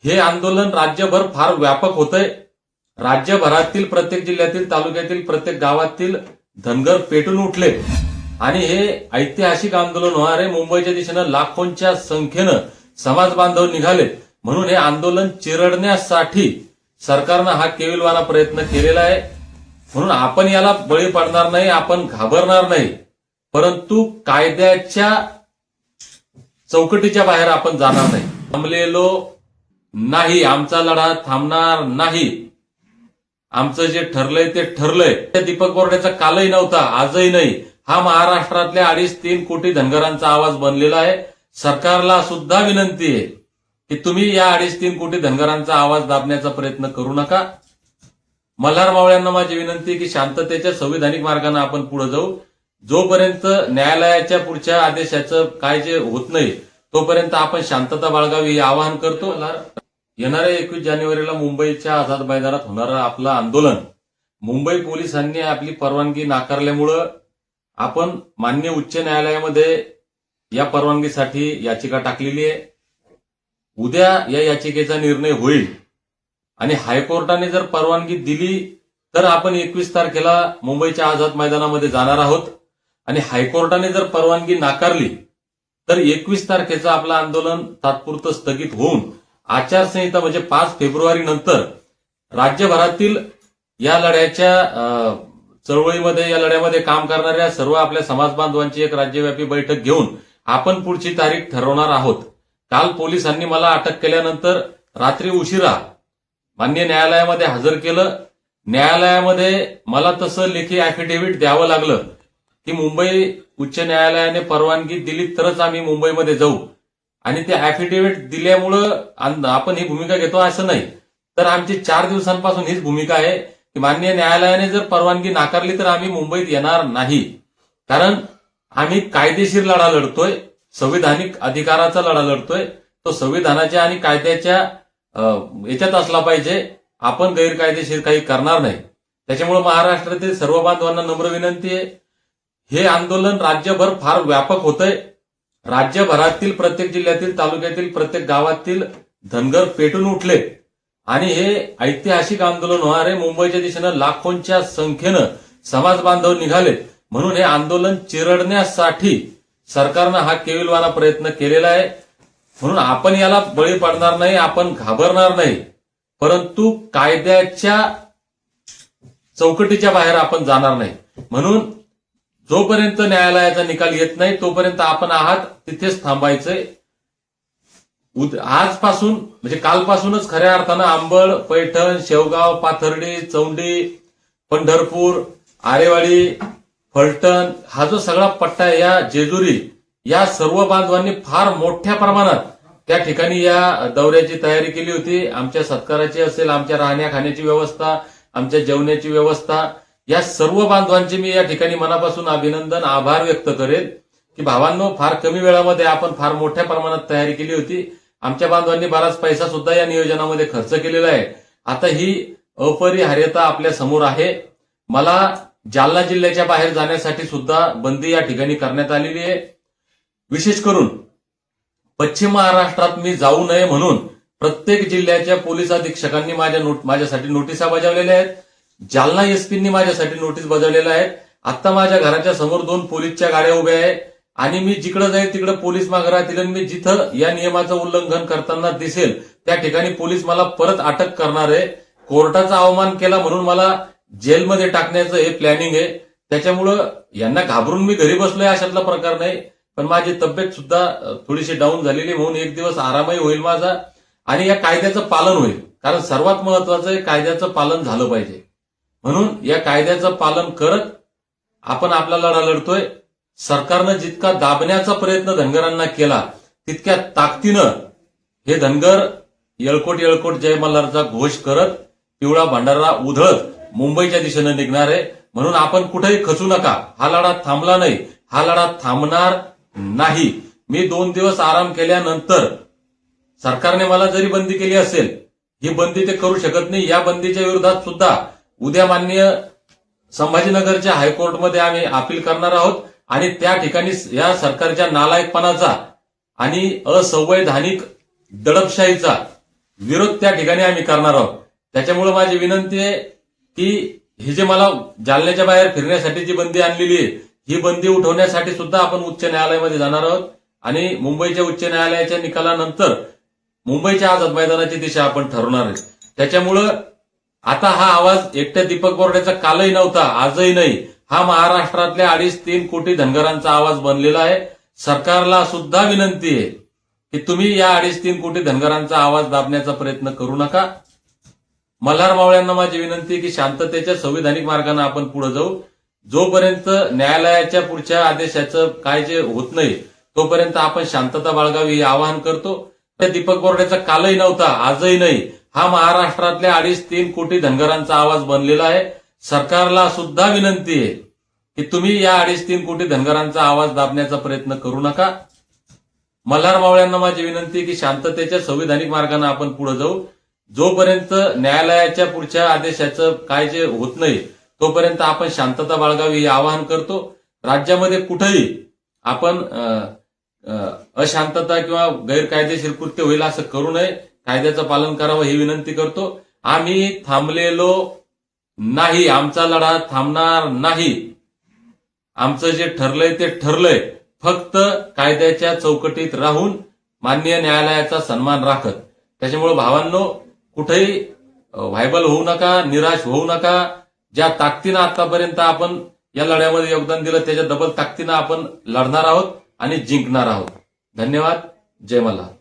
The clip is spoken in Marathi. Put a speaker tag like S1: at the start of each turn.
S1: हे आंदोलन राज्यभर फार व्यापक होतंय। राज्यभरातील प्रत्येक जिल्ह्यातील तालुक्यातील प्रत्येक गावातील धनगर पेटून उठले आणि हे ऐतिहासिक आंदोलन होणार आहे। मुंबईच्या दिशेनं लाखोंच्या संख्येनं समाज बांधव निघाले म्हणून हे आंदोलन चिरडण्यासाठी सरकारनं हा केविलवाणा प्रयत्न केलेला आहे। म्हणून आपण याला बळी पडणार नाही, आपण घाबरणार नाही, परंतु कायद्याच्या चौकटीच्या बाहेर आपण जाणार नाही। थांबलेलो नाही, आमचा लढा थांबणार नाही। आमचं जे ठरलंय ते ठरलंय। त्या दीपक बोर्डाचा कालही नव्हता, आजही नाही। हा महाराष्ट्रातल्या 2.5-3 कोटी धनगरांचा आवाज बनलेला आहे। सरकारला सुद्धा विनंती आहे की तुम्ही या 2.5-3 कोटी धनगरांचा आवाज दाबण्याचा प्रयत्न करू नका। मल्हार मावळ्यांना माझी विनंती आहे की शांततेच्या संविधानिक मार्गाने आपण पुढे जाऊ। जोपर्यंत न्यायालयाच्या पुढच्या आदेशाचं काय जे होत नाही तोपर्यंत आपण शांतता बाळगावी हे आवाहन करतो। येणाऱ्या 21 जानेवारीला मुंबईच्या आझाद मैदानात होणारं आपलं आंदोलन मुंबई पोलिसांनी आपली परवानगी नाकारल्यामुळं आपण माननीय उच्च न्यायालयामध्ये या परवानगीसाठी याचिका टाकलेली आहे। उद्या या याचिकेचा निर्णय होईल आणि हायकोर्टाने जर परवानगी दिली तर आपण 21 तारखेला मुंबईच्या आझाद मैदानामध्ये जाणार आहोत आणि हायकोर्टाने जर परवानगी नाकारली तर 21 तारखेचं आपलं आंदोलन तात्पुरतं स्थगित होऊन आचारसंहिता म्हणजे 5 फेब्रुवारी नंतर राज्यभरातील या लढ्याच्या चळवळीमध्ये या लढ्यामध्ये काम करणाऱ्या सर्व आपल्या समाज बांधवांची एक राज्यव्यापी बैठक घेऊन आपण पुढची तारीख ठरवणार आहोत। काल पोलिसांनी मला अटक केल्यानंतर रात्री उशिरा माननीय न्यायालयामध्ये हजर केलं। न्यायालयामध्ये मला तसं लेखी ऍफिडेव्हिट द्यावं लागलं की मुंबई उच्च न्यायालयाने परवानगी दिली तरच आम्ही मुंबईमध्ये जाऊ आणि ते ऍफिडेव्हिट दिल्यामुळं आपण ही भूमिका घेतो असं नाही, तर आमची 4 दिवसांपासून हीच भूमिका आहे की माननीय न्यायालयाने जर परवानगी नाकारली तर आम्ही मुंबईत येणार नाही। कारण आम्ही कायदेशीर लढा लढतोय, संविधानिक अधिकाराचा लढा लढतोय, तो संविधानाच्या आणि कायद्याच्या याच्यात असला पाहिजे। आपण गैरकायदेशीर काही करणार नाही। त्याच्यामुळे महाराष्ट्रातील सर्व बांधवांना नम्र विनंती आहे, हे आंदोलन राज्यभर फार व्यापक होतंय। राज्यभरातील प्रत्येक जिल्ह्यातील तालुक्यातील प्रत्येक गावातील धनगर पेटून उठले आणि हे ऐतिहासिक आंदोलन होणार आहे। मुंबईच्या दिशेनं लाखोंच्या संख्येनं समाज बांधव निघाले म्हणून हे आंदोलन चिरडण्यासाठी सरकारनं हा केविलवाणा प्रयत्न केलेला आहे। म्हणून आपण याला बळी पडणार नाही, आपण घाबरणार नाही, परंतु कायद्याच्या चौकटीच्या बाहेर आपण जाणार नाही। म्हणून जोपर्यंत न्यायालयाचा निकाल येत नाही तोपर्यंत आपण आहात तिथेच थांबायचंय। आजपासून म्हणजे कालपासूनच खऱ्या अर्थानं अंबड, पैठण, शेवगाव, पाथर्डी, चौंडी, पंढरपूर, आरेवाडी, फलटण हा जो सगळा पट्टा आहे, या जेजुरी, या सर्व बांधवांनी फार मोठ्या प्रमाणात त्या ठिकाणी या दौऱ्याची तयारी केली होती। आमच्या सत्काराची असेल, आमच्या राहण्या खाण्याची व्यवस्था, आमच्या जेवणाची व्यवस्था, या सर्व बांधवांचे मी या ठिकाणी मनापासून अभिनंदन, आभार व्यक्त करेन की भावांनो फार कमी वेळामध्ये आपण फार मोठ्या प्रमाणात तयारी केली होती। आमच्या बांधवांनी बराच पैसा सुद्धा या नियोजनामध्ये खर्च केलेला आहे। आता ही अपरिहार्यता आपल्या समोर आहे। मला जालना जिल्ह्याच्या बाहेर जाण्यासाठी सुद्धा बंदी या ठिकाणी करण्यात आलेली आहे। विशेष करून पश्चिम महाराष्ट्रात मी जाऊ नये म्हणून प्रत्येक जिल्ह्याच्या पोलीस अधीक्षकांनी माझ्यासाठी नोटिसा बजावलेल्या आहेत। जालना एसपींनी माझ्यासाठी नोटीस बजावलेल्या आहेत। आता माझ्या घराच्या समोर 2 पोलीसच्या गाड्या उभ्या आहेत आणि मी जिकडे जाईल तिकडे पोलीस मागे राहतील आणि मी जिथं या नियमाचं उल्लंघन करताना दिसेल त्या ठिकाणी पोलीस मला परत अटक करणार आहे। कोर्टाचा अवमान केला म्हणून मला जेलमध्ये टाकण्याचं हे प्लॅनिंग आहे। त्याच्यामुळं यांना घाबरून मी घरी बसलोय अशातला प्रकार नाही, पण माझी तब्येत सुद्धा थोडीशी डाऊन झालेली म्हणून एक दिवस आरामही होईल माझा आणि या कायद्याचं पालन होईल। कारण सर्वात महत्वाचं आहे कायद्याचं पालन झालं पाहिजे। म्हणून या कायद्याचं पालन करत आपण आपला लढा लढतोय। सरकारनं जितका दाबण्याचा प्रयत्न धनगरांना केला तितक्या ताकदीनं हे धनगर येळकोट येळकोट जय मल्हारचा घोष करत पिवळा भंडारा उधळत मुंबईच्या दिशेनं निघणार आहे। म्हणून आपण कुठेही खचू नका, हा लढा थांबला नाही, हा लढा थांबणार नाही। मी 2 दिवस आराम केल्यानंतर सरकारने मला जरी बंदी केली असेल, ही बंदी ते करू शकत नाही। या बंदीच्या विरोधात सुद्धा उद्या माननीय संभाजीनगरच्या हायकोर्टमध्ये आम्ही अपील करणार आहोत आणि त्या ठिकाणी या सरकारच्या नालायकपणाचा आणि असंवैधानिक दडपशाहीचा विरोध त्या ठिकाणी आम्ही करणार आहोत. त्याच्यामुळे माझी विनंती आहे की ही जे मला जालन्याच्या बाहेर फिरण्यासाठी जी बंदी आणलेली आहे, ही बंदी उठवण्यासाठी सुद्धा आपण उच्च न्यायालयामध्ये जाणार आहोत आणि मुंबईच्या उच्च न्यायालयाच्या निकालानंतर मुंबईच्या आझाद मैदानाची दिशा आपण ठरवणार आहे. त्याच्यामुळं आता हा आवाज एकट्या दीपक बोर्डेचा कालही नव्हता, आजही नाही. हा महाराष्ट्रातल्या 2.5-3 कोटी धनगरांचा आवाज बनलेला आहे. सरकारला सुद्धा विनंती आहे की तुम्ही या 2.5-3 कोटी धनगरांचा आवाज दाबण्याचा प्रयत्न करू नका. मल्हार मावळ्यांना माझी विनंती आहे की शांततेच्या संविधानिक मार्गाने आपण पुढे जाऊ. जोपर्यंत न्यायालयाच्या पुढच्या आदेशाचं काय जे होत नाही तोपर्यंत आपण शांतता बाळगावी हे आवाहन करतो. दीपक बोर्डेचा कालही नव्हता, आजही नाही. हा महाराष्ट्रातल्या 2.5-3 कोटी धनगरांचा आवाज बनलेला आहे. सरकारला सुद्धा विनंती आहे की तुम्ही या 2.5-3 कोटी धनगरांचा आवाज दाबण्याचा प्रयत्न करू नका. मल्हार मावळ्यांना माझी विनंती आहे की शांततेच्या संविधानिक मार्गाने आपण पुढे जाऊ. जोपर्यंत न्यायालयाच्या पुढच्या आदेशाचं काय जे होत नाही तोपर्यंत आपण शांतता बाळगावी हे आवाहन करतो. राज्यामध्ये कुठेही आपण अशांतता किंवा गैरकायदेशीर कृत्य होईल असं करू नये. कायद्याचं पालन करावं ही विनंती करतो. आम्ही थांबलेलो नाही, आमचा लढा थांबणार नाही. आमचं जे ठरलंय ते ठरलंय. फक्त कायद्याच्या चौकटीत राहून माननीय न्यायालयाचा सन्मान राखत. त्याच्यामुळे भावांनो, कुठेही व्हायबल होऊ नका, निराश होऊ नका. ज्या ताकदीनं आतापर्यंत आपण या लढ्यामध्ये योगदान दिलं त्याच्या डबल ताकदीनं आपण लढणार आहोत आणि जिंकणार आहोत. धन्यवाद. जय मल्हार.